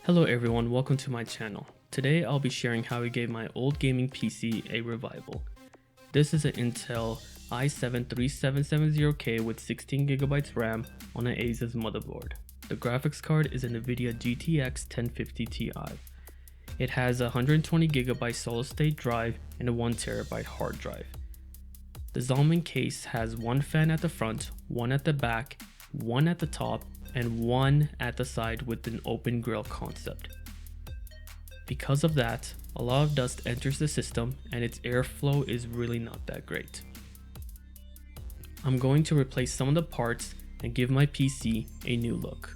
Hello everyone, welcome to my channel. Today I'll be sharing how I gave my old gaming PC a revival. This is an Intel i7-3770K with 16GB RAM on an Asus motherboard. The graphics card is a NVIDIA GTX 1050 Ti. It has a 120GB solid state drive and a 1TB hard drive. The Thermaltake case has one fan at the front, one at the back, one at the top, and one at the side with an open grill concept. Because of that, a lot of dust enters the system and its airflow is really not that great. I'm going to replace some of the parts and give my PC a new look.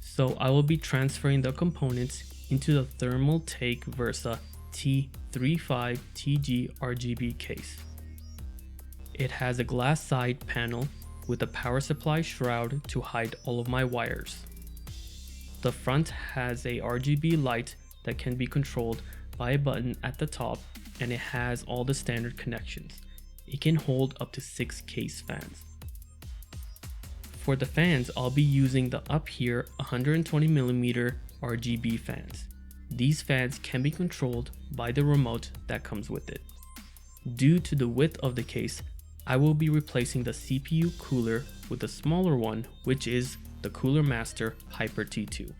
So I will be transferring the components into the Thermaltake Versa T35TG RGB case. It has a glass side panel with a power supply shroud to hide all of my wires. The front has a RGB light that can be controlled by a button at the top, and it has all the standard connections. It can hold up to 6 case fans. For the fans, I'll be using the Uphere 120mm RGB fans. These fans can be controlled by the remote that comes with it. Due to the width of the case, I will be replacing the CPU cooler with a smaller one, which is the Cooler Master Hyper T2.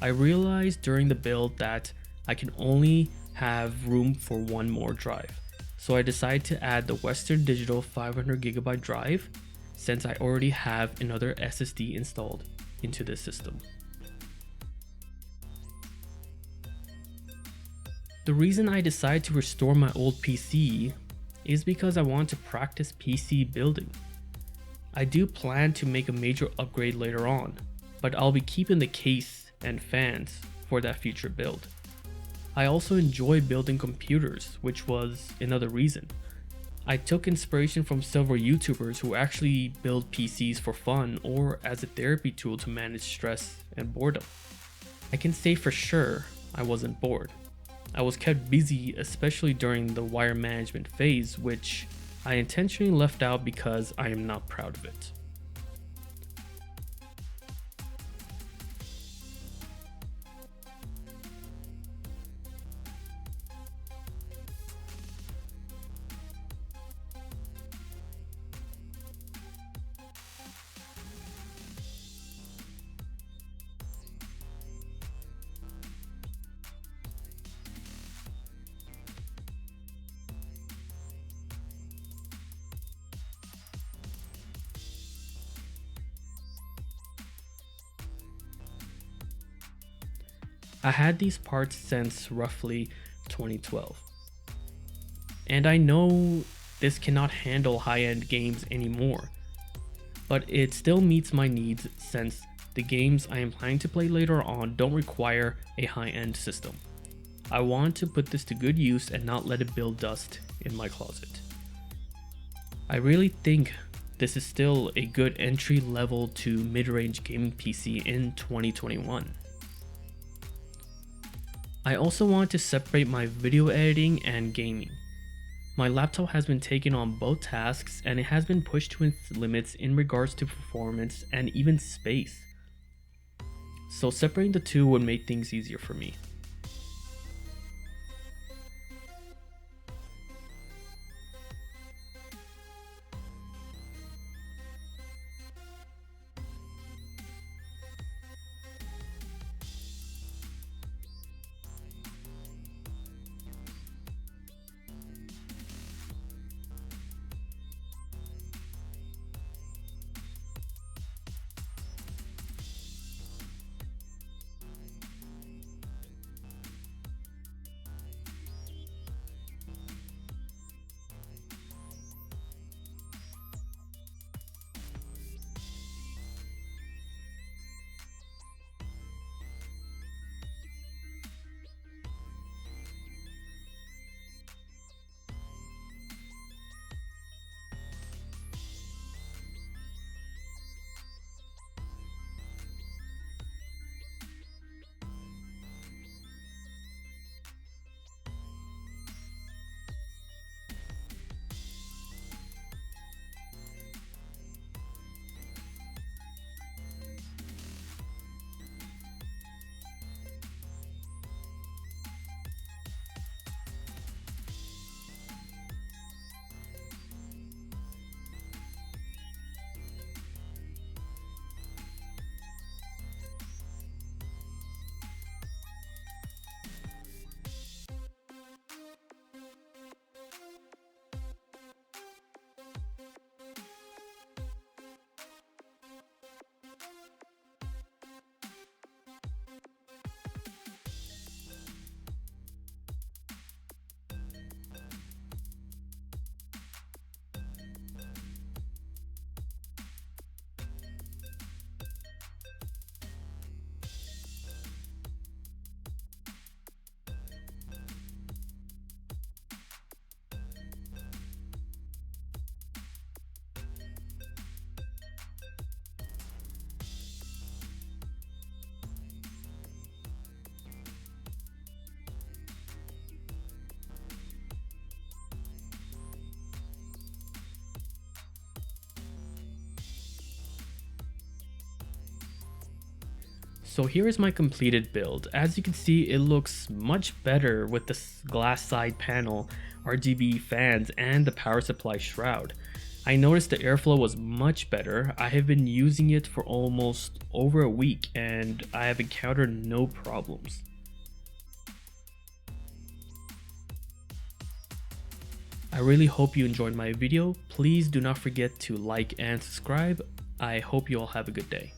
I realized during the build that I can only have room for one more drive, so I decided to add the Western Digital 500GB drive since I already have another SSD installed into this system. The reason I decided to restore my old PC is because I want to practice PC building. I do plan to make a major upgrade later on, but I'll be keeping the case and fans for that future build. I also enjoy building computers, which was another reason. I took inspiration from several YouTubers who actually build PCs for fun or as a therapy tool to manage stress and boredom. I can say for sure I wasn't bored. I was kept busy, especially during the wire management phase, which I intentionally left out because I am not proud of it. I had these parts since roughly 2012. And I know this cannot handle high-end games anymore, but it still meets my needs since the games I am planning to play later on don't require a high-end system. I want to put this to good use and not let it build dust in my closet. I really think this is still a good entry level to mid-range gaming PC in 2021. I also want to separate my video editing and gaming. My laptop has been taking on both tasks and it has been pushed to its limits in regards to performance and even space. So separating the two would make things easier for me. So here is my completed build. As you can see, it looks much better with the glass side panel, RGB fans, and the power supply shroud. I noticed the airflow was much better. I have been using it for almost over a week and I have encountered no problems. I really hope you enjoyed my video. Please do not forget to like and subscribe. I hope you all have a good day.